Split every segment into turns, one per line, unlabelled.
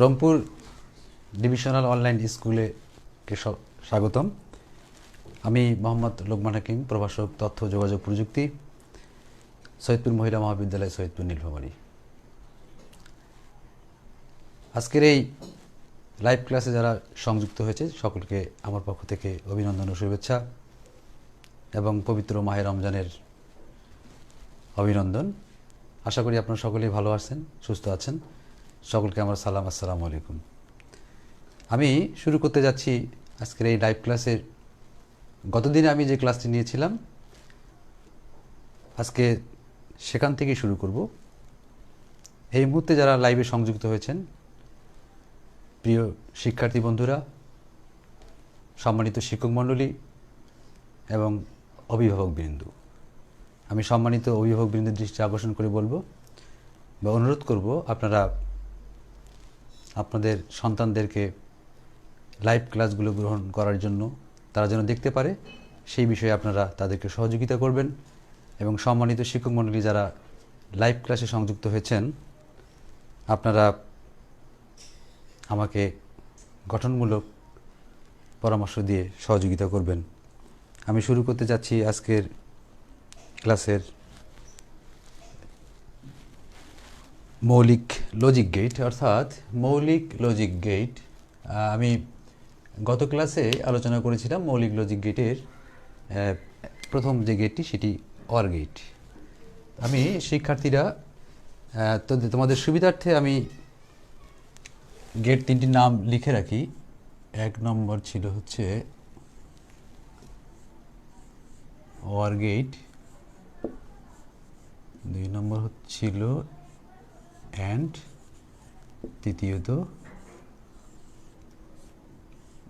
Rangpur divisional online স্কুলে স্বাগতম। আমি মোহাম্মদ লোকমান হাকিম, প্রভাষক তথ্য যোগাযোগ প্রযুক্তি, সৈয়দপুর মহিলা মহাবিদ্যালয়, সৈয়দপুর নীলফামারী। আজকের এই লাইভ ক্লাসে যারা সংযুক্ত হয়েছে সকলকে আমার পক্ষ থেকে অভিনন্দন ও শুভেচ্ছা এবং পবিত্র মাহে রমজানের অভিনন্দন। আশা করি আপনারা সকলেই ভালো আছেন, সুস্থ আছেন। সকলকে আমার সালাম, আসসালামু আলাইকুম। আমি শুরু করতে যাচ্ছি আজকের এই লাইভ ক্লাসের। গতদিন আমি যে ক্লাসটি নিয়েছিলাম আজকে সেখান থেকেই শুরু করব। এই মুহূর্তে যারা লাইভে সংযুক্ত হয়েছেন, প্রিয় শিক্ষার্থী বন্ধুরা, সম্মানিত শিক্ষক মণ্ডলী এবং অভিভাবকবৃন্দ, আমি সম্মানিত অভিভাবকবৃন্দের দৃষ্টি আকর্ষণ করে বলবো বা অনুরোধ করব, আপনারা আপনাদের সন্তানদেরকে লাইভ ক্লাসগুলো গ্রহণ করার জন্য, তারা যেন দেখতে পারে সেই বিষয়ে আপনারা তাদেরকে সহযোগিতা করবেন। এবং সম্মানিত শিক্ষক মণ্ডলী যারা লাইভ ক্লাসে সংযুক্ত হয়েছেন, আপনারা আমাকে গঠনমূলক পরামর্শ দিয়ে সহযোগিতা করবেন। আমি শুরু করতে যাচ্ছি আজকের ক্লাসের মৌলিক লজিক গেট, অর্থাৎ মৌলিক লজিক গেট। আমি গত ক্লাসে আলোচনা করেছিলাম মৌলিক লজিক গেটের প্রথম যে গেটটি সেটি অর গেট। আমি শিক্ষার্থীরা তোমাদের সুবিধার্থে আমি গেট তিনটির নাম লিখে রাখি। এক নম্বর ছিল হচ্ছে অর গেট, দুই নম্বর হচ্ছিল অ্যান্ড, তৃতীয়ত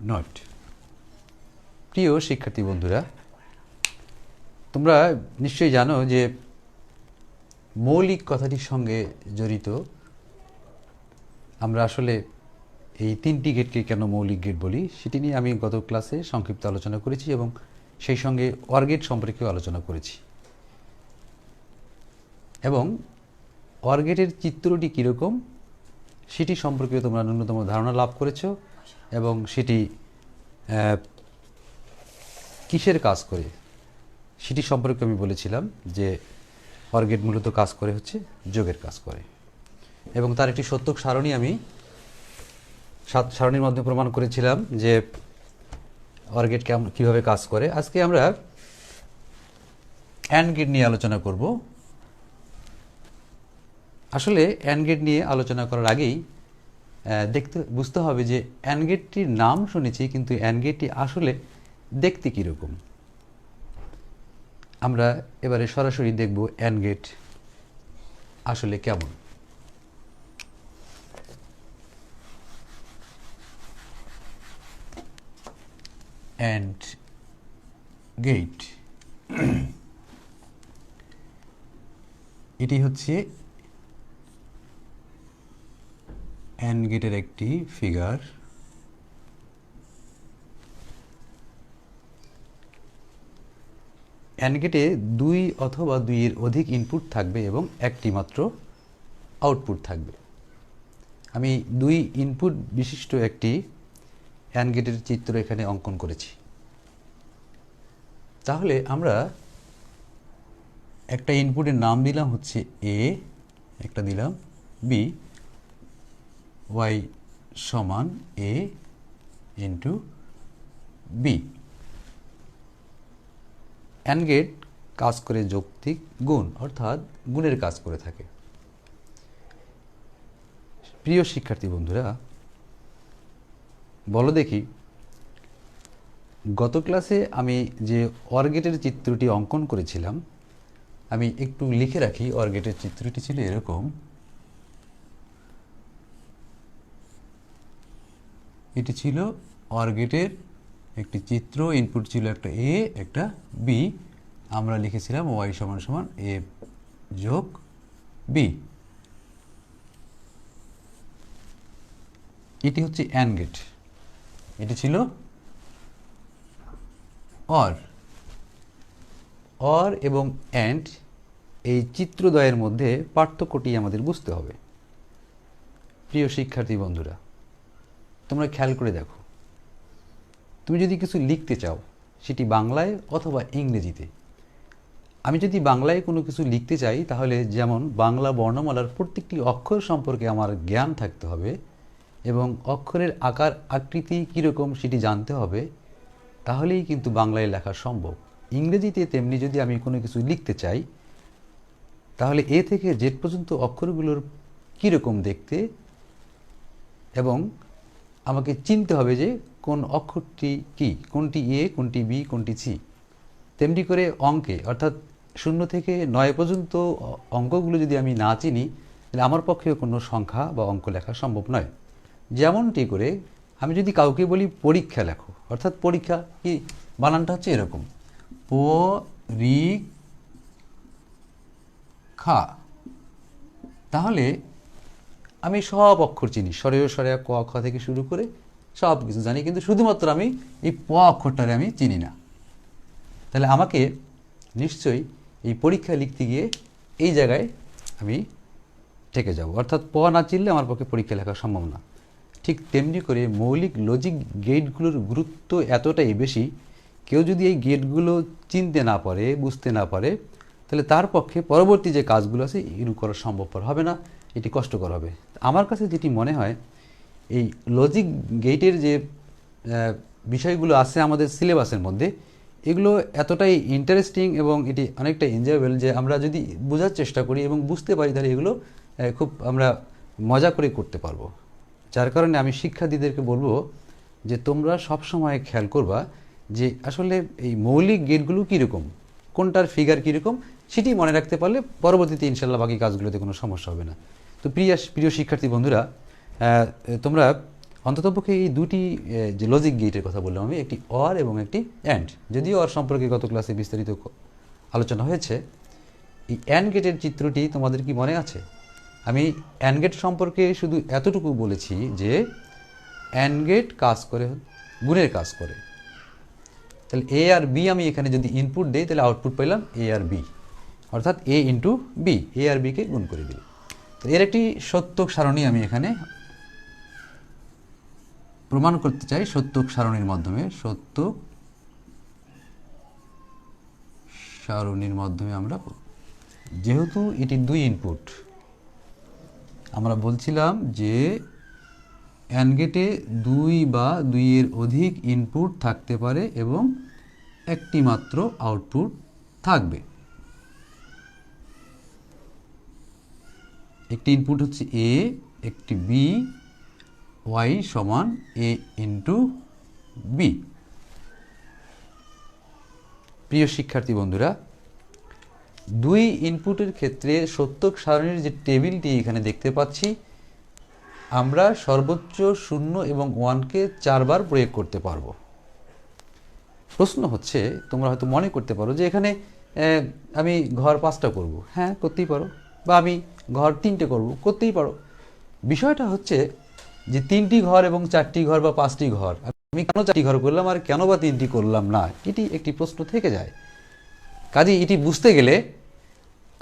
নট। প্রিয় শিক্ষার্থী বন্ধুরা, তোমরা নিশ্চয়ই জানো যে মৌলিক কথাটির সঙ্গে জড়িত আমরা আসলে এই তিনটি গেটকে কেন মৌলিক গেট বলি সেটি নিয়ে আমি গত ক্লাসে সংক্ষিপ্ত আলোচনা করেছি এবং সেই সঙ্গে অর গেট সম্পর্কেও আলোচনা করেছি। এবং অর গেটের চিত্রটি কীরকম সেটি সম্পর্কে তোমরা ন্যূনতম ধারণা লাভ করেছো এবং সেটি কিসের কাজ করে সেটি সম্পর্কে আমি বলেছিলাম যে অর গেট মূলত কাজ করে হচ্ছে যোগের কাজ করে, এবং তার একটি সত্যক সারণী আমি সারণীর মাধ্যমে প্রমাণ করেছিলাম যে অর গেট কীভাবে কাজ করে। আজকে আমরা অ্যান্ড গেট নিয়ে আলোচনা করব। আসলে অ্যান্ড গেট নিয়ে আলোচনা করার আগেই বুঝতে হবে যে অ্যান্ড গেটটির নাম শুনেছি, কিন্তু অ্যান্ড গেটটি আসলে দেখতে কীরকম। আমরা এবারে সরাসরি দেখব অ্যান্ড গেট আসলে কেমন। অ্যান্ড গেট এটি হচ্ছে অ্যান্ড গেটের একটি ফিগার। অ্যান্ড গেটে দুই অথবা দুইয়ের অধিক ইনপুট থাকবে এবং একটি মাত্র আউটপুট থাকবে। আমি দুই ইনপুট বিশিষ্ট একটি অ্যান্ড গেটের চিত্র এখানে অঙ্কন করেছি। তাহলে আমরা একটা ইনপুটের নাম দিলাম হচ্ছে এ, একটা দিলাম বি, ওয়াই সমান এ ইন্টু বি। অ্যান্ড গেট কাজ করে যৌক্তিক গুণ, অর্থাৎ গুণের কাজ করে থাকে। প্রিয় শিক্ষার্থী বন্ধুরা, বলো দেখি, গত ক্লাসে আমি যে অর গেটের চিত্রটি অঙ্কন করেছিলাম, আমি একটু লিখে রাখি। অর গেটের চিত্রটি ছিল এরকম। এটি ছিল অর গেটের একটি চিত্র। ইনপুট ছিল একটা এ, একটা বি। আমরা লিখেছিলাম ওয়াই সমান সমান এ যোগ বি। এটি হচ্ছে অ্যান্ড গেট, এটি ছিল অর। অর এবং অ্যান্ড এই চিত্রদ্বয়ের মধ্যে পার্থক্যটি আমাদের বুঝতে হবে। প্রিয় শিক্ষার্থী বন্ধুরা, তোমরা খেয়াল করে দেখো, তুমি যদি কিছু লিখতে চাও সেটি বাংলায় অথবা ইংরেজিতে। আমি যদি বাংলায় কোনো কিছু লিখতে চাই তাহলে যেমন বাংলা বর্ণমালার প্রত্যেকটি অক্ষর সম্পর্কে আমার জ্ঞান থাকতে হবে এবং অক্ষরের আকার আকৃতি কীরকম সেটি জানতে হবে, তাহলেই কিন্তু বাংলায় লেখা সম্ভব। ইংরেজিতে তেমনি যদি আমি কোনো কিছু লিখতে চাই তাহলে এ থেকে জেড পর্যন্ত অক্ষরগুলোর কীরকম দেখতে এবং আমাকে চিনতে হবে যে কোন অক্ষরটি কি, কোনটি এ, কোনটি বি, কোনটি সি। তেমনি করে অঙ্কে অর্থাৎ 0 থেকে 9 পর্যন্ত অঙ্কগুলো যদি আমি না চিনি তাহলে আমার পক্ষেও কোনো সংখ্যা বা অঙ্ক লেখা সম্ভব নয়। যেমনটি করে আমি যদি কাউকে বলি পরীক্ষা লেখো, অর্থাৎ পরীক্ষা কি বানানটা হচ্ছে এরকম, পরীক্ষা, তাহলে আমি সব অক্ষর চিনি, সরেয় সরেয়া ক খ থেকে শুরু করে সব কিছু জানি, কিন্তু শুধুমাত্র আমি এই প অক্ষরটারে আমি চিনি না। তাহলে আমাকে নিশ্চয়ই এই পরীক্ষা লিখতে গিয়ে এই জায়গায় আমি ঠেকে যাব, অর্থাৎ প না চিনলে আমার পক্ষে পরীক্ষা লেখা সম্ভব না। ঠিক তেমনি করে মৌলিক লজিক গেটগুলোর গুরুত্ব এতটাই বেশি, কেউ যদি এই গেটগুলো চিনতে না পারে, বুঝতে না পারে, তাহলে তার পক্ষে পরবর্তী যে কাজগুলো আছে এগুলো করা সম্ভবপর হবে না, এটি কষ্টকর হবে। আমার কাছে যেটি মনে হয়, এই লজিক গেটের যে বিষয়গুলো আছে আমাদের সিলেবাসের মধ্যে, এগুলো এতটাই ইন্টারেস্টিং এবং এটি অনেকটা এনজয়েবল যে আমরা যদি বোঝার চেষ্টা করি এবং বুঝতে পারি তাহলে এগুলো খুব আমরা মজা করে করতে পারবো। যার কারণে আমি শিক্ষার্থীদেরকে বলবো যে তোমরা সব সময় খেয়াল করবা যে আসলে এই মৌলিক গেটগুলো কীরকম, কোনটার ফিগার কীরকম, সেটি মনে রাখতে পারলে পরবর্তীতে ইনশাল্লাহ বাকি কাজগুলোতে কোনো সমস্যা হবে না। তো প্রিয় শিক্ষার্থী বন্ধুরা, তোমরা অন্ততপক্ষে এই দুটি যে লজিক গেটের কথা বললাম আমি, একটি অর এবং একটি অ্যান্ড, যদিও অর সম্পর্কে গত ক্লাসে বিস্তারিত আলোচনা হয়েছে, এই অ্যান্ড গেটের চিত্রটি তোমাদের কি মনে আছে? আমি অ্যান্ড গেট সম্পর্কে শুধু এতটুকু বলেছি যে অ্যান্ড গেট কাজ করে, গুণের কাজ করে। তাহলে এ আর বি আমি এখানে যদি ইনপুট দিই তাহলে আউটপুট পেলাম এ আর বি, অর্থাৎ এ ইন্টু বি, এ আর বিকে গুণ করে দিই। তো এর একটি সত্যক সারণী আমি এখানে প্রমাণ করতে চাই সত্যক সারণীর মাধ্যমে। সত্যক সারণীর মাধ্যমে আমরা, যেহেতু এটি 2 ইনপুট, আমরা বলছিলাম যে অ্যান্ড গেটে 2 বা 2 এর অধিক ইনপুট থাকতে পারে এবং একটি মাত্র আউটপুট থাকবে। একটি ইনপুট হচ্ছে এ, একটি বি, ওয়াই সমান এ ইন্টু বি। প্রিয় শিক্ষার্থী বন্ধুরা, 2 ইনপুটের ক্ষেত্রে সত্যক সারণীর যে টেবিলটি এখানে দেখতে পাচ্ছি, আমরা সর্বোচ্চ 0 এবং 1কে 4 বার প্রয়োগ করতে পারবো। প্রশ্ন হচ্ছে, তোমরা হয়তো মনে করতে পারো যে এখানে আমি ঘর 5টা করব, হ্যাঁ করতেই পারো, বা আমি ঘর 3টে করব, করতেই পারো। বিষয়টা হচ্ছে যে 3টি ঘর এবং 4টি ঘর বা 5টি ঘর, আমি কেন 4টি ঘর করলাম আর কেন বা 3টি করলাম না, এটি একটি প্রশ্ন থেকে যায়। কাজেই এটি বুঝতে গেলে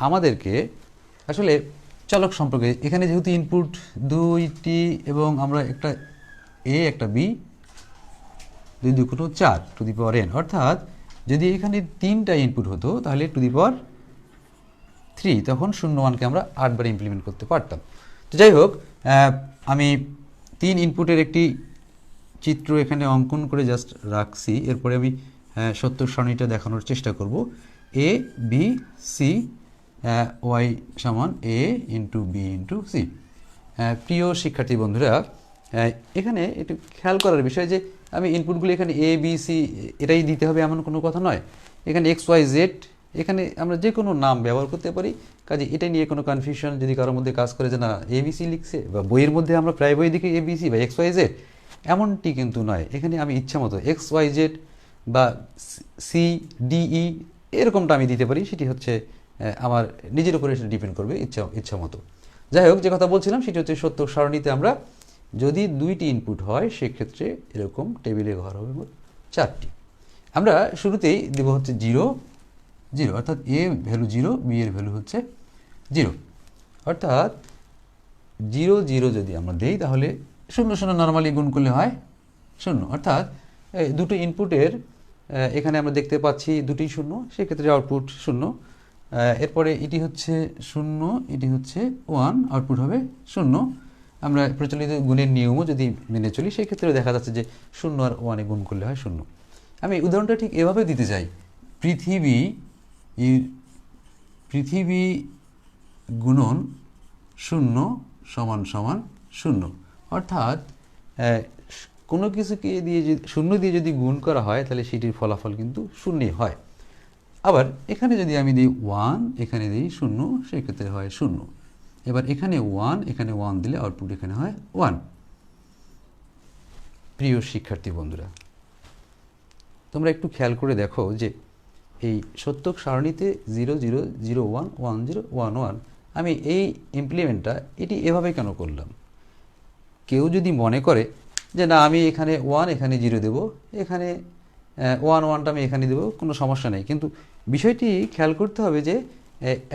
আমাদেরকে আসলে চলক সম্পর্কে, এখানে যেহেতু ইনপুট 2টি এবং আমরা একটা এ একটা B, 2 2 4 to the power n, অর্থাৎ যদি এখানে 3টা ইনপুট হতো তাহলে টু দি পাওয়ার 3, তখন 0 1কে আমরা 8 বার ইমপ্লিমেন্ট করতে পারতাম। তো যাই হোক, আমি 3 ইনপুটের একটি চিত্র এখানে অঙ্কন করে জাস্ট রাখছি। এরপরে আমি সত্যক সারণীটা দেখানোর চেষ্টা করব। এ বি সি, ওয়াই সমান এ ইন্টু বি ইন্টু সি। প্রিয় শিক্ষার্থী বন্ধুরা, এখানে একটু খেয়াল করার বিষয় যে আমি ইনপুটগুলি এখানে এ বি সি এটাই দিতে হবে এমন কোনো কথা নয়। এখানে এক্স ওয়াই জেড, এখানে আমরা যে কোনো নাম ব্যবহার করতে পারি। কাজে এটা নিয়ে কোনো কনফিউশন যদি কারোর মধ্যে কাজ করে যে না এবিসি লিখছে, বা বইয়ের মধ্যে আমরা প্রায় বই দেখি এবিসি বা এক্স ওয়াই জেড, এমনটি কিন্তু নয়। এখানে আমি ইচ্ছা মতো এক্স ওয়াই জেড বা সি ডিই এরকমটা আমি দিতে পারি, সেটি হচ্ছে আমার নিজের উপরে সেটা ডিপেন্ড করবে ইচ্ছা মতো। যাই হোক, যে কথা বলছিলাম সেটি হচ্ছে সত্যক সারণীতে আমরা যদি 2টি ইনপুট হয় সেক্ষেত্রে এরকম টেবিলে ঘর হবে মোট 4টি। আমরা শুরুতেই দেব হচ্ছে 0 0, অর্থাৎ এ ভ্যালু 0, বি এর ভ্যালু হচ্ছে 0, অর্থাৎ 0 0 যদি আমরা দিই তাহলে 0 0 নর্মালি গুণ করলে হয় 0, অর্থাৎ এই দুটো ইনপুটের এখানে আমরা দেখতে পাচ্ছি দুটি 0, সেক্ষেত্রে আউটপুট 0। এরপরে এটি হচ্ছে 0, এটি হচ্ছে 1, আউটপুট হবে 0। আমরা প্রচলিত গুণের নিয়মও যদি মেনে চলি সেই ক্ষেত্রে দেখা যাচ্ছে যে 0 আর 1 গুণ করলে হয় 0। আমি উদাহরণটা ঠিক এভাবে দিতে চাই, পৃথিবী গুণন 0 সমান সমান 0, অর্থাৎ কোনো কিছুকে দিয়ে যদি 0 দিয়ে যদি গুণ করা হয় তাহলে সেটির ফলাফল কিন্তু 0 হয়। আবার এখানে যদি আমি দিই 1, এখানে দিই 0, সেক্ষেত্রে হয় 0। এবার এখানে 1, এখানে 1 দিলে আউটপুট এখানে হয় 1। প্রিয় শিক্ষার্থী বন্ধুরা, তোমরা একটু খেয়াল করে দেখো যে এই সত্যক সারণীতে 0 0 0 1 1 0 1 1, আমি এই ইমপ্লিমেন্টটা এটি এভাবে কেন করলাম? কেউ যদি মনে করে যে না আমি এখানে 1 এখানে 0 দেব, এখানে 1 1টা আমি এখানে দেব, কোনো সমস্যা নেই, কিন্তু বিষয়টি খেয়াল করতে হবে যে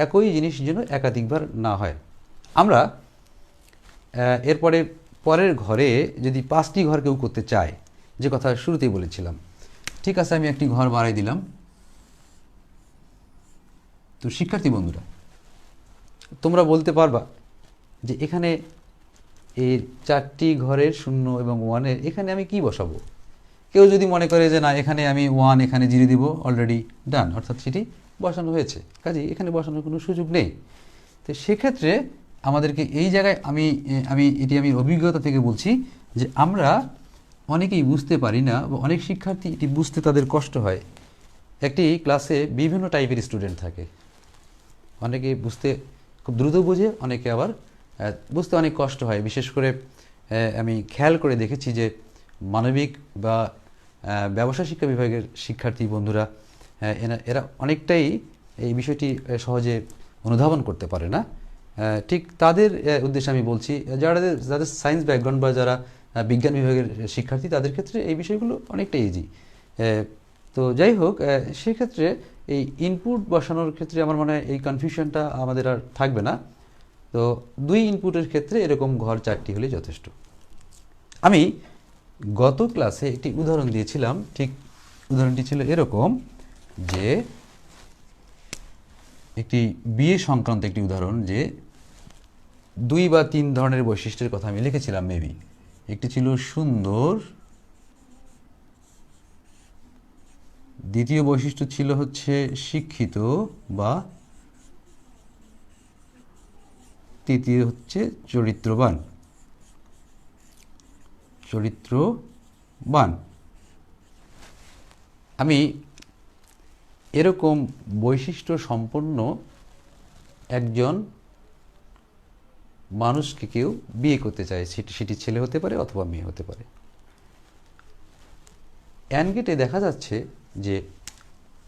একই জিনিস যেন একাধিকবার না হয়। আমরা পরের ঘরে যদি 5টি ঘর কেউ করতে চায়, যে কথা শুরুতেই বলেছিলাম, ঠিক আছে আমি একটি ঘর বাড়াই দিলাম। তো শিক্ষার্থী বন্ধুরা, তোমরা বলতে পারবা যে এখানে এই 4টি ঘরের 0 এবং 1-এর এখানে আমি কি বসাবো? কেউ যদি মনে করে যে না এখানে আমি 1 এখানে 0 দিব, অলরেডি ডান, অর্থাৎ সেটি বসানো হয়েছে, কাজেই এখানে বসানোর কোনো সুযোগ নেই। তো সেক্ষেত্রে আমাদেরকে এই জায়গায় আমি অভিজ্ঞতা থেকে বলছি যে আমরা অনেকেই বুঝতে পারি না, বা অনেক শিক্ষার্থী এটি বুঝতে তাদের কষ্ট হয়। একটি ক্লাসে বিভিন্ন টাইপের স্টুডেন্ট থাকে, অনেকে বুঝতে খুব দ্রুত বোঝে, অনেকে আবার বুঝতে অনেক কষ্ট হয়। বিশেষ করে আমি খেয়াল করে দেখেছি যে মানবিক বা ব্যবসায় শিক্ষা বিভাগের শিক্ষার্থী বন্ধুরা এরা অনেকটাই এই বিষয়টি সহজে অনুধাবন করতে পারে না। ঠিক তাদের উদ্দেশ্যে আমি বলছি, যাদের সায়েন্স ব্যাকগ্রাউন্ড বা যারা বিজ্ঞান বিভাগের শিক্ষার্থী, তাদের ক্ষেত্রে এই বিষয়গুলো অনেকটা ইজি। তো যাই হোক, সেক্ষেত্রে এই ইনপুট বসানোর ক্ষেত্রে আমার মনে হয় এই কনফিউশনটা আমাদের আর থাকবে না। তো 2 ইনপুটের ক্ষেত্রে এরকম ঘর 4টি হলে যথেষ্ট। আমি গত ক্লাসে একটি উদাহরণ দিয়েছিলাম, ঠিক উদাহরণটি ছিল এরকম যে একটি বিয়ে সংক্রান্ত একটি উদাহরণ, যে 2 বা 3 ধরনের বৈশিষ্ট্যের কথা আমি লিখেছিলাম মেবি। একটি ছিল সুন্দর, দ্বিতীয় বৈশিষ্ট্য ছিল হচ্ছে শিক্ষিত, বা তৃতীয় হচ্ছে চরিত্রবান। আমি এরকম বৈশিষ্ট্য সম্পন্ন একজন মানুষকে কেউ বিয়ে করতে চায়, সেটি ছেলে হতে পারে অথবা মেয়ে হতে পারে। অ্যানগেটে দেখা যাচ্ছে যে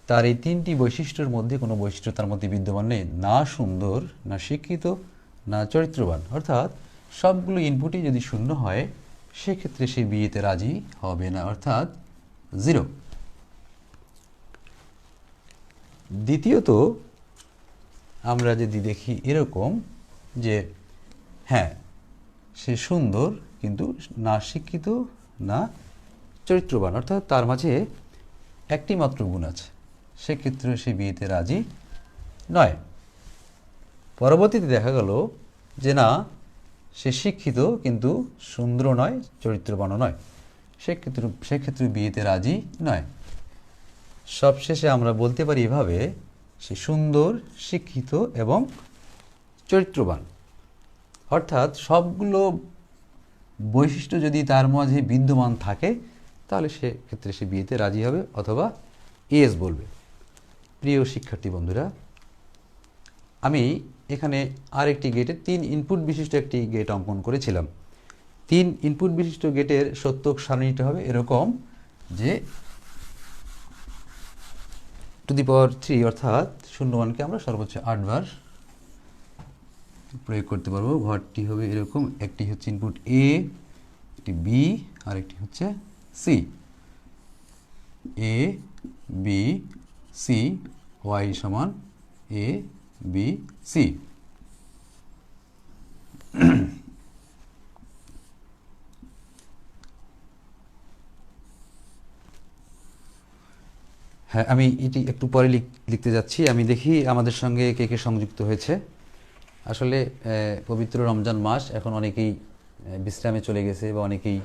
তার এই 3টি বৈশিষ্ট্যের মধ্যে কোনো বৈশিষ্ট্য তার মধ্যে বিদ্যমান নেই, না সুন্দর, না শিক্ষিত, না চরিত্রবান, অর্থাৎ সবগুলো ইনপুটই যদি 0 হয় সেক্ষেত্রে সে বিয়েতে রাজি হবে না, অর্থাৎ 0। দ্বিতীয়ত আমরা যদি দেখি এরকম যে হ্যাঁ সে সুন্দর কিন্তু না শিক্ষিত না চরিত্রবান, অর্থাৎ তার মাঝে একটি মাত্র গুণ আছে, সেক্ষেত্রে সে বিয়েতে রাজি নয়। পরবর্তীতে দেখা গেল যে না সে শিক্ষিত কিন্তু সুন্দর নয়, চরিত্রবানও নয়, সেক্ষেত্রে বিয়েতে রাজি নয়। সবশেষে আমরা বলতে পারি এভাবে, সে সুন্দর, শিক্ষিত এবং চরিত্রবান, অর্থাৎ সবগুলো বৈশিষ্ট্য যদি তার মাঝে বিদ্যমান থাকে তাহলে সেক্ষেত্রে সে বিয়েতে রাজি হবে অথবা ইয়েস বলবে। প্রিয় শিক্ষার্থী বন্ধুরা, আমি এখানে আরেকটি গেটের 3 ইনপুট বিশিষ্ট একটি গেট অঙ্কন করেছিলাম। 3 ইনপুট বিশিষ্ট গেটের সত্যক সারণীটা হবে এরকম যে টু দি পাওয়ার 3, অর্থাৎ 0 1কে আমরা সর্বোচ্চ 8 বার প্রয়োগ করতে পারবো। ঘরটি হবে এরকম, একটি হচ্ছে ইনপুট এ, একটি বি, আর একটি হচ্ছে C. A B C, Y সমান এ বি সি। হ্যাঁ, আমি এটি একটু পরে লিখতে যাচ্ছি। আমি দেখি আমাদের সঙ্গে কে কে সংযুক্ত হয়েছে। আসলে পবিত্র রমজান মাস, এখন অনেকেই বিশ্রামে চলে গেছে বা অনেকেই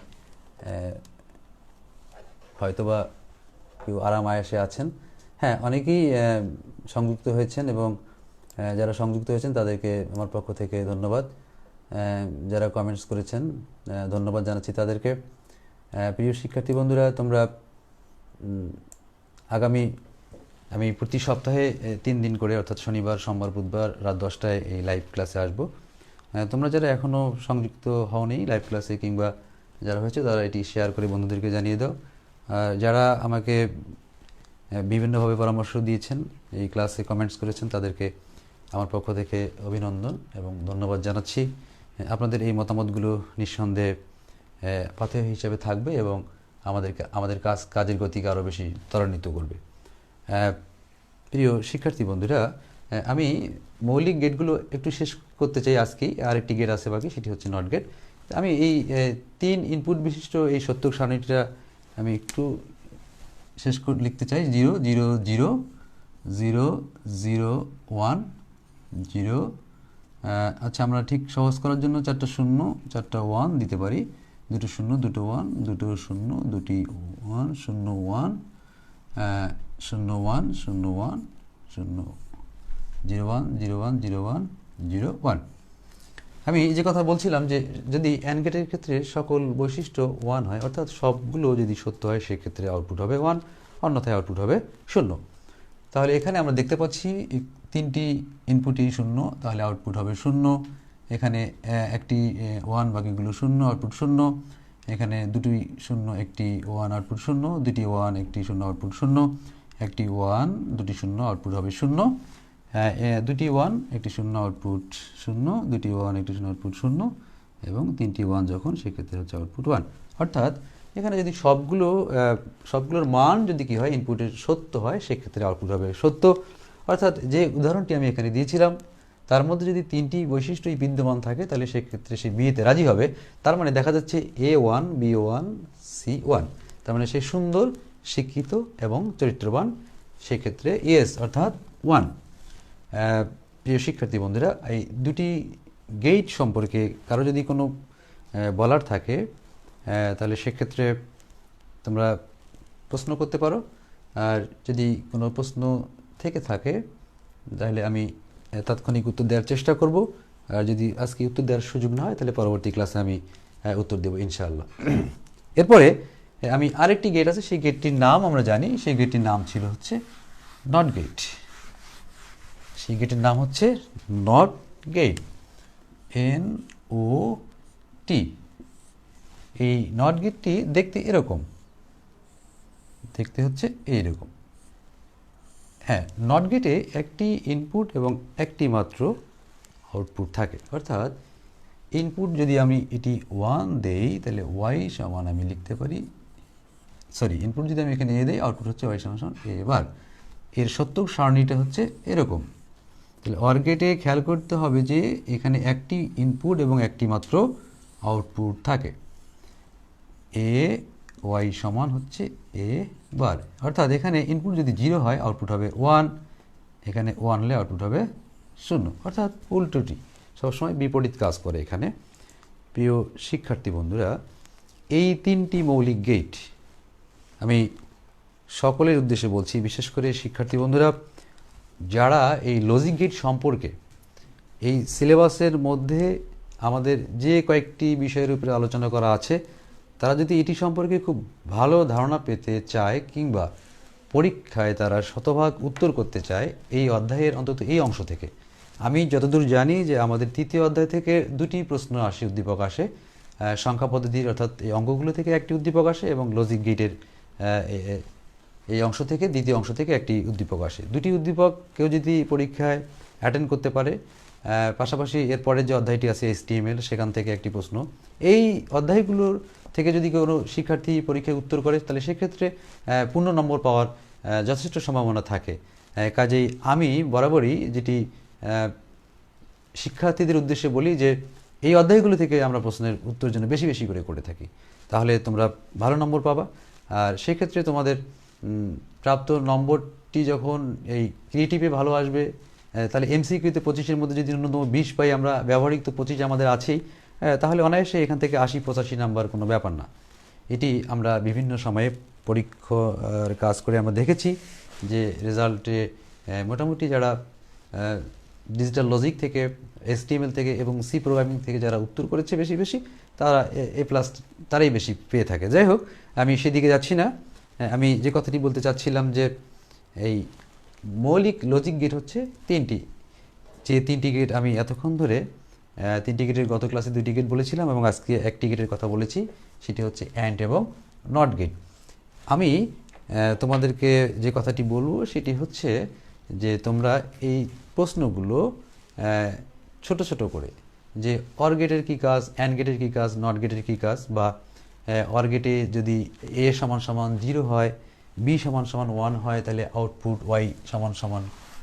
হয়তোবা কেউ আরাম আয়েশে আছেন। হ্যাঁ, অনেকেই সংযুক্ত হয়েছেন এবং যারা সংযুক্ত হয়েছেন তাদেরকে আমার পক্ষ থেকে ধন্যবাদ। যারা কমেন্টস করেছেন ধন্যবাদ জানাচ্ছি তাদেরকে। প্রিয় শিক্ষার্থী বন্ধুরা, তোমরা আমি প্রতি সপ্তাহে 3 দিন করে, অর্থাৎ শনিবার, সোমবার, বুধবার রাত 10টায় এই লাইভ ক্লাসে আসব। তোমরা যারা এখনও সংযুক্ত হওনি লাইভ ক্লাসে, কিংবা যারা হয়েছে তারা এটি শেয়ার করে বন্ধুদেরকে জানিয়ে দাও। আর যারা আমাকে বিভিন্নভাবে পরামর্শ দিয়েছেন, এই ক্লাসে কমেন্টস করেছেন, তাদেরকে আমার পক্ষ থেকে অভিনন্দন এবং ধন্যবাদ জানাচ্ছি। আপনাদের এই মতামতগুলো নিঃসন্দেহে পাথেয় হিসেবে থাকবে এবং আমাদের কাজের গতিকে আরও বেশি ত্বরান্বিত করবে। প্রিয় শিক্ষার্থী বন্ধুরা, আমি মৌলিক গেটগুলো একটু শেষ করতে চাই আজকেই। আরেকটি গেট আছে বাকি, সেটি হচ্ছে নট গেট। আমি এই 3 ইনপুট বিশিষ্ট এই সত্যক সারণীটা আমি একটু শেষ করে লিখতে চাই। 0 0 0 0 0 1 0। আচ্ছা, আমরা ঠিক সহজ করার জন্য 4টা 0 4টা 1 দিতে পারি। 2টো 0 2টো 1 2টো 0 2টি 1 0 1 0 1 0 1 0 0 1 0 1 0 1 0 1। আমি যে কথা বলছিলাম যে যদি অ্যান্ড গেটের ক্ষেত্রে সকল বৈশিষ্ট্য 1 হয়, অর্থাৎ সবগুলো যদি সত্য হয়, সেক্ষেত্রে আউটপুট হবে 1, অন্যথায় আউটপুট হবে 0। তাহলে এখানে আমরা দেখতে পাচ্ছি 3টি ইনপুটই 0, তাহলে আউটপুট হবে 0। এখানে একটি 1, বাকিগুলো 0, আউটপুট 0। এখানে 2টি 0 একটি 1, আউটপুট 0। 2টি 1 একটি 0, আউটপুট 0। একটি 1 2টি 0, আউটপুট হবে 0। 2টি 1 একটি 0, আউটপুট 0। 2টি 1 একটি 0, আউটপুট 0 এবং 3টি 1 যখন, সেক্ষেত্রে হচ্ছে আউটপুট 1। অর্থাৎ এখানে যদি সবগুলোর মান যদি কি হয়, ইনপুটের সত্য হয়, সেক্ষেত্রে আউটপুট হবে সত্য। অর্থাৎ যে উদাহরণটি আমি এখানে দিয়েছিলাম, তার মধ্যে যদি 3টি বৈশিষ্ট্যই বিদ্যমান থাকে, তাহলে সেক্ষেত্রে সে বিয়েতে রাজি হবে। তার মানে দেখা যাচ্ছে A1 B1 C1, তার মানে সে সুন্দর, শিক্ষিত এবং চরিত্রবান, সেক্ষেত্রে ইয়েস অর্থাৎ 1। প্রিয় শিক্ষার্থী বন্ধুরা, এই দুটি গেট সম্পর্কে কারো যদি কোনো বলার থাকে, তাহলে সেক্ষেত্রে তোমরা প্রশ্ন করতে পারো। আর যদি কোনো প্রশ্ন থেকে থাকে, তাহলে আমি তাৎক্ষণিক উত্তর দেওয়ার চেষ্টা করব। আর যদি আজকে উত্তর দেওয়ার সুযোগ না হয়, তাহলে পরবর্তী ক্লাসে আমি উত্তর দেব ইনশাআল্লাহ। এরপরে আমি আরেকটি গেট আছে, সেই গেটটির নাম আমরা জানি। সেই গেটটির নাম ছিল হচ্ছে নট গেট। সেই গেটের নাম হচ্ছে নট গেট, NOT। এই নট গেটটি দেখতে এরকম, দেখতে হচ্ছে এইরকম। হ্যাঁ, নট গেটে একটি ইনপুট এবং একটি মাত্র আউটপুট থাকে। অর্থাৎ ইনপুট যদি আমি এটি 1 দেই, তাহলে y সমান আমি লিখতে পারি, ইনপুট যদি আমি এখানে a দেই, আউটপুট হচ্ছে y সমান a বার। এর সত্যক সারণীটা হচ্ছে এরকম। তাহলে অর গেটে খেয়াল করতে হবে যে এখানে একটি ইনপুট এবং একটি মাত্র আউটপুট থাকে। y সমান হচ্ছে a বার। অর্থাৎ এখানে ইনপুট যদি 0 হয়, আউটপুট হবে 1। এখানে 1 হলে আউটপুট হবে 0। অর্থাৎ উল্টোটি সবসময় বিপরীত কাজ করে এখানে। প্রিয় শিক্ষার্থী বন্ধুরা, এই 3টি মৌলিক গেট আমি সকলের উদ্দেশ্যে বলছি, বিশেষ করে শিক্ষার্থী বন্ধুরা যারা এই লজিক গেট সম্পর্কে এই সিলেবাসের মধ্যে আমাদের যে কয়েকটি বিষয়ের উপরে আলোচনা করা আছে, তারা যদি এটি সম্পর্কে খুব ভালো ধারণা পেতে চায়, কিংবা পরীক্ষায় তারা শতভাগ উত্তর করতে চায় এই অধ্যায়ের অন্তত এই অংশ থেকে। আমি যতদূর জানি যে আমাদের 3য় অধ্যায় থেকে 2টি প্রশ্ন আসে, উদ্দীপক আসে। সংখ্যা পদ্ধতির অর্থাৎ এই অঙ্কগুলো থেকে একটি উদ্দীপক আসে এবং লজিক গেটের এই অংশ থেকে, দ্বিতীয় অংশ থেকে একটি উদ্দীপক আসে। 2টি উদ্দীপক কেউ যদি পরীক্ষায় অ্যাটেন্ড করতে পারে, পাশাপাশি এরপরের যে অধ্যায়টি আছে HTML, সেখান থেকে একটি প্রশ্ন, এই অধ্যায়গুলোর থেকে যদি কোনো শিক্ষার্থী পরীক্ষায় উত্তর করে, তাহলে সেক্ষেত্রে পূর্ণ নম্বর পাওয়ার যথেষ্ট সম্ভাবনা থাকে। কাজেই আমি বরাবরই যেটি শিক্ষার্থীদের উদ্দেশ্যে বলি যে এই অধ্যায়গুলো থেকে আমরা প্রশ্নের উত্তর জন্য বেশি বেশি করে থাকি, তাহলে তোমরা ভালো নম্বর পাবা। আর সেক্ষেত্রে তোমাদের প্রাপ্ত নম্বরটি যখন এই ক্রিয়েটিভে ভালো আসবে, তাহলে এমসিকিউতে 25-এর মধ্যে যদি ন্যূনতম 20 পাই আমরা, ব্যবহারিক তো 25 আমাদের আছেই, তাহলে অনায়াসে এখান থেকে 80-85 নাম্বার কোনো ব্যাপার না। এটি আমরা বিভিন্ন সময়ে পরীক্ষার কাজ করে আমরা দেখেছি যে রেজাল্টে মোটামুটি যারা ডিজিটাল লজিক থেকে, HTML থেকে এবং সি প্রোগ্রামিং থেকে যারা উত্তর করেছে বেশি বেশি, তারা A+ তারাই বেশি পেয়ে থাকে। যাই হোক, আমি সেদিকে যাচ্ছি না। আমি যে কথাটি বলতে চাচ্ছিলাম যে এই মৌলিক লজিক গেট হচ্ছে তিনটি। যে তিনটি গেট আমি এতক্ষণ ধরে 3টি গেটের, গত ক্লাসে 2টি গেট বলেছিলাম এবং আজকে 1টি গেটের কথা বলেছি, সেটি হচ্ছে অ্যান্ড এবং নট গেট। আমি তোমাদেরকে যে কথাটি বলবো সেটি হচ্ছে যে তোমরা এই প্রশ্নগুলো ছোট ছোট করে, যে অর গেটের কী কাজ, অ্যান্ড গেটের কী কাজ, নট গেটের কী কাজ, বা অর গেটে যদি A = 0 হয়, B = 1 হয়, তাহলে আউটপুট Y =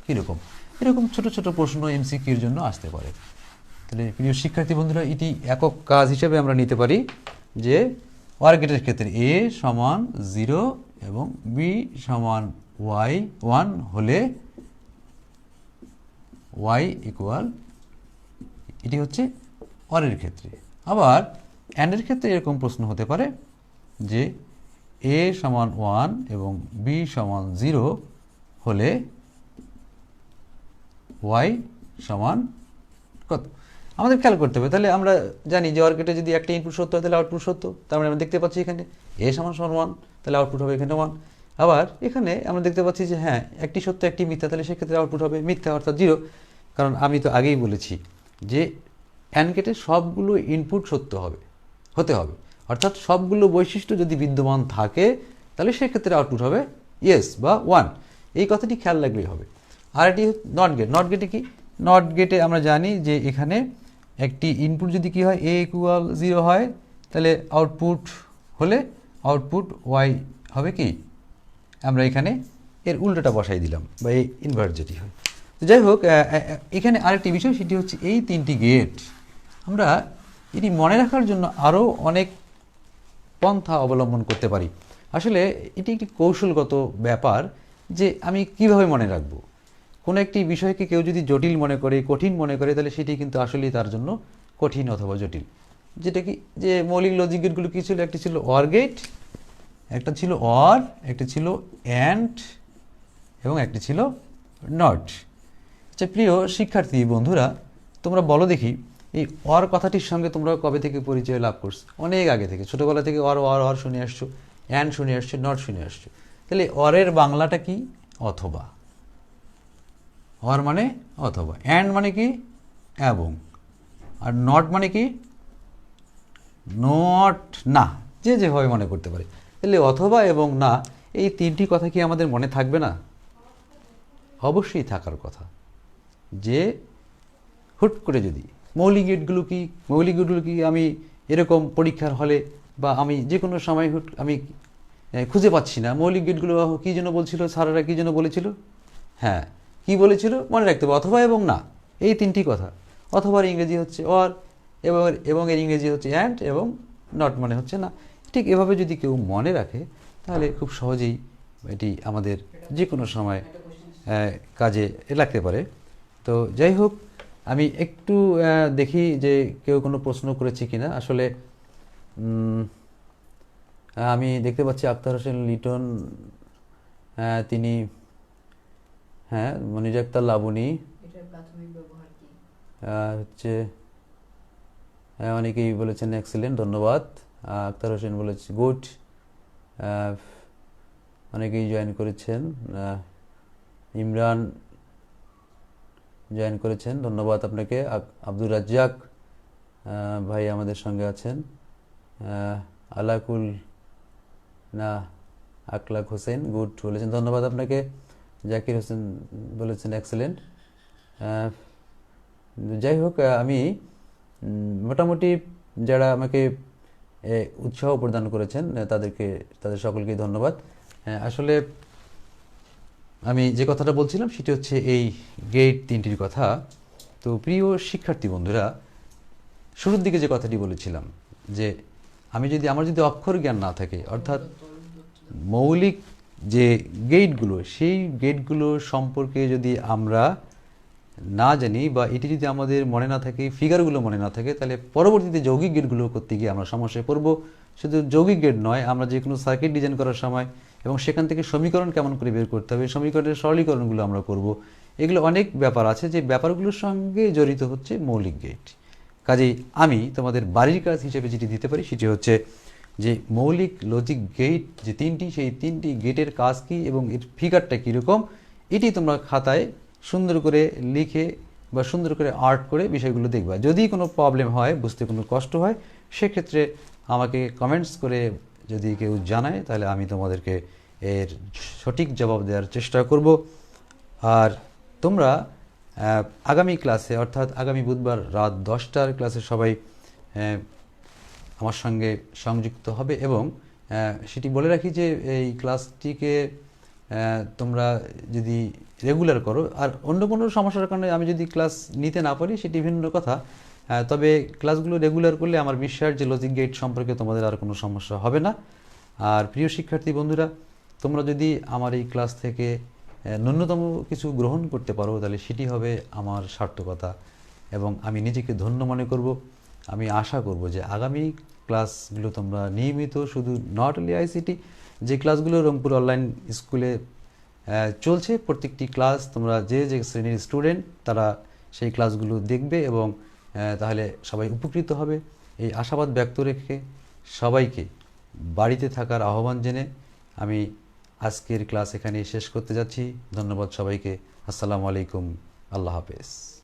কীরকম, এরকম ছোট ছোট প্রশ্ন MCQর জন্য আসতে পারে। তাহলে প্রিয় শিক্ষার্থী বন্ধুরা, এটি একক কাজ হিসেবে আমরা নিতে পারি যে অর গেটের ক্ষেত্রে A = 0 এবং B = Y 1 হলে Y = এটি হচ্ছে অরের ক্ষেত্রে। আবার অ্যান্ডের ক্ষেত্রে এরকম প্রশ্ন হতে পারে যে A = 1 এবং B = 0 হলে Y = কত। আমাদের খেয়াল করতে হবে, তাহলে আমরা জানি যে অর গেটে যদি একটা ইনপুট সত্য হয় তাহলে আউটপুট সত্য, তার মানে আমরা দেখতে পাচ্ছি এখানে A = 1, তাহলে আউটপুট হবে এখানে 1। আবার এখানে আমরা দেখতে পাচ্ছি যে হ্যাঁ, একটি সত্য একটি মিথ্যা, তাহলে সেক্ষেত্রে আউটপুট হবে মিথ্যা, অর্থাৎ 0। কারণ আমি তো আগেই বলেছি যে অ্যান্ড গেটে সবগুলো ইনপুট সত্য হতে হবে, অর্থাৎ সবগুলো বৈশিষ্ট্য যদি বিদ্যমান থাকে তাহলে সেক্ষেত্রে আউটপুট হবে ইয়েস বা 1। এই কথাটি খেয়াল রাখলেই হবে। আর এটি নট গেট। নট গেটে কি? নট গেটে আমরা জানি যে এখানে একটি ইনপুট যদি কি হয়, A = 0 হয়, তাহলে আউটপুট হলে আউটপুট Y হবে কি, আমরা এখানে এর উল্টোটা বসাই দিলাম, বা এই ইনভার্স যেটি হয়। তো যাই হোক, এখানে আরেকটি বিষয়, সেটি হচ্ছে এই 3টি গেট আমরা এটি মনে রাখার জন্য আরও অনেক পন্থা অবলম্বন করতে পারি। আসলে এটি একটি কৌশলগত ব্যাপার যে আমি কিভাবে মনে রাখবো। কোনো একটি বিষয়কে কেউ যদি জটিল মনে করে, কঠিন মনে করে, তাহলে সেটি কিন্তু আসলেই তার জন্য কঠিন অথবা জটিল। যেটা কি, যে মৌলিক লজিক গেটগুলো কী ছিল, একটি ছিল অর গেট, একটা ছিল অর, একটি ছিল অ্যান্ড এবং একটি ছিল নট। আচ্ছা প্রিয় শিক্ষার্থী বন্ধুরা, তোমরা বলো দেখি, এই অর কথাটির সঙ্গে তোমরা কবে থেকে পরিচয় লাভ করছো? অনেক আগে থেকে, ছোটোবেলা থেকে অর অর অর শুনে আসছো, অ্যান্ড শুনে আসছো, নট শুনে আসছো। তাহলে অরের বাংলাটা কি? অথবা। অর মানে অথবা, অ্যান্ড মানে কি? এবং। আর নট মানে কি? নট না, যে যেভাবে মনে করতে পারে। তাহলে অথবা এবং না, এই 3টি কথা কি আমাদের মনে থাকবে না? অবশ্যই থাকার কথা। যে হুট করে যদি মৌলিক গেটগুলো কি আমি এরকম পরীক্ষার হলে বা আমি যে কোনো সময় আমি খুঁজে পাচ্ছি না, মৌলিক গেটগুলো কী যেন বলছিল, স্যারেরা কী যেন বলেছিল, হ্যাঁ কি বলেছিল মনে রাখতে হবে, অথবা এবং না, এই 3টি কথা। অথবার ইংরেজি হচ্ছে অর, এবং এর ইংরেজি হচ্ছে অ্যান্ড, এবং নট মানে হচ্ছে না। ঠিক এভাবে যদি কেউ মনে রাখে তাহলে খুব সহজেই এটি আমাদের যে কোনো সময় কাজে লাগতে পারে। তো যাই হোক, আমি একটু দেখি যে কেউ কোনো প্রশ্ন করেছে কিনা। আসলে আমি দেখতে পাচ্ছি আক্তার হোসেন লিটন, তিনি, হ্যাঁ মনির আক্তার লাবণী হচ্ছে, অনেকেই বলেছেন এক্সেলেন্ট, ধন্যবাদ। আক্তার হোসেন বলেছে গুড, অনেকেই জয়েন করেছেন। ইমরান জয়েন করেছেন, ধন্যবাদ আপনাকে। আব্দুর রাজ্জাক ভাই আমাদের সঙ্গে আছেন। আলাকুল না আকলাক হোসেন গুড বলেছেন, ধন্যবাদ আপনাকে। জাকির হোসেন বলেছেন এক্সেলেন্ট। যাই হোক, আমি মোটামুটি যারা আমাকে উৎসাহ প্রদান করেছেন তাদের সকলকেই ধন্যবাদ। আসলে আমি যে কথাটা বলছিলাম সেটি হচ্ছে এই গেট 3টির কথা। তো প্রিয় শিক্ষার্থী বন্ধুরা, শুরুর দিকে যে কথাটি বলেছিলাম যে আমার যদি অক্ষর জ্ঞান না থাকে, অর্থাৎ মৌলিক যে গেটগুলো, সেই গেটগুলো সম্পর্কে যদি আমরা না জানি বা এটি যদি আমাদের মনে না থাকে, ফিগারগুলো মনে না থাকে, তাহলে পরবর্তীতে যৌগিক গেটগুলো করতে গিয়ে আমরা সমস্যায় পড়ব। শুধু যৌগিক গেট নয়, আমরা যে কোনো সার্কিট ডিজাইন করার সময় এবং সেখান থেকে সমীকরণ কেমন করে বের করতে হবে, সমীকরণের সরলীকরণগুলো আমরা করব। এগুলো অনেক ব্যাপার আছে, যে ব্যাপারগুলোর সঙ্গে জড়িত হচ্ছে মৌলিক গেট। কাজেই আমি তোমাদের বাড়ির কাজ হিসেবে যেটি দিতে পারি সেটি হচ্ছে যে মৌলিক লজিক গেট যে তিনটি, সেই তিনটি গেটের কাজ কী এবং এর ফিগারটা কীরকম, এটি তোমরা খাতায় সুন্দর করে লিখে বা সুন্দর করে আর্ট করে বিষয়গুলো দেখবা। যদি কোনো প্রবলেম হয়, বুঝতে কোনো কষ্ট হয়, সেক্ষেত্রে আমাকে কমেন্টস করে যদি কেউ জানায়, তাহলে আমি তোমাদেরকে এর সঠিক জবাব দেওয়ার চেষ্টা করব। আর তোমরা আগামী ক্লাসে, অর্থাৎ আগামী বুধবার রাত 10টার ক্লাসে সবাই আমার সঙ্গে সংযুক্ত হবে। এবং সেটি বলে রাখি যে এই ক্লাসটিকে তোমরা যদি রেগুলার করো, আর অন্য কোনো সমস্যার কারণে আমি যদি ক্লাস নিতে না পারি সেটি ভিন্ন কথা, তবে ক্লাসগুলো রেগুলার করলে আমার বিশ্বাস যে লজিক গেট সম্পর্কে তোমাদের আর কোনো সমস্যা হবে না। আর প্রিয় শিক্ষার্থী বন্ধুরা, তোমরা যদি আমার এই ক্লাস থেকে ন্যূনতম কিছু গ্রহণ করতে পারো, তাহলে সেটি হবে আমার সার্থকতা এবং আমি নিজেকে ধন্য মনে করব। আমি আশা করব যে আগামী ক্লাসগুলো তোমরা নিয়মিত, শুধু নট অনলি আইসিটি, যে ক্লাসগুলো রংপুর অনলাইন স্কুলে চলছে, প্রত্যেকটি ক্লাস তোমরা যে যে শ্রেণীর স্টুডেন্ট তারা সেই ক্লাসগুলো দেখবে এবং তাহলে সবাই উপকৃত হবে। এই আশাবাদ ব্যক্ত রেখে সবাইকে বাড়িতে থাকার আহ্বান জেনে আমি আজকের ক্লাস এখানেই শেষ করতে যাচ্ছি। ধন্যবাদ সবাইকে। আসসালামু আলাইকুম। আল্লাহ হাফেজ।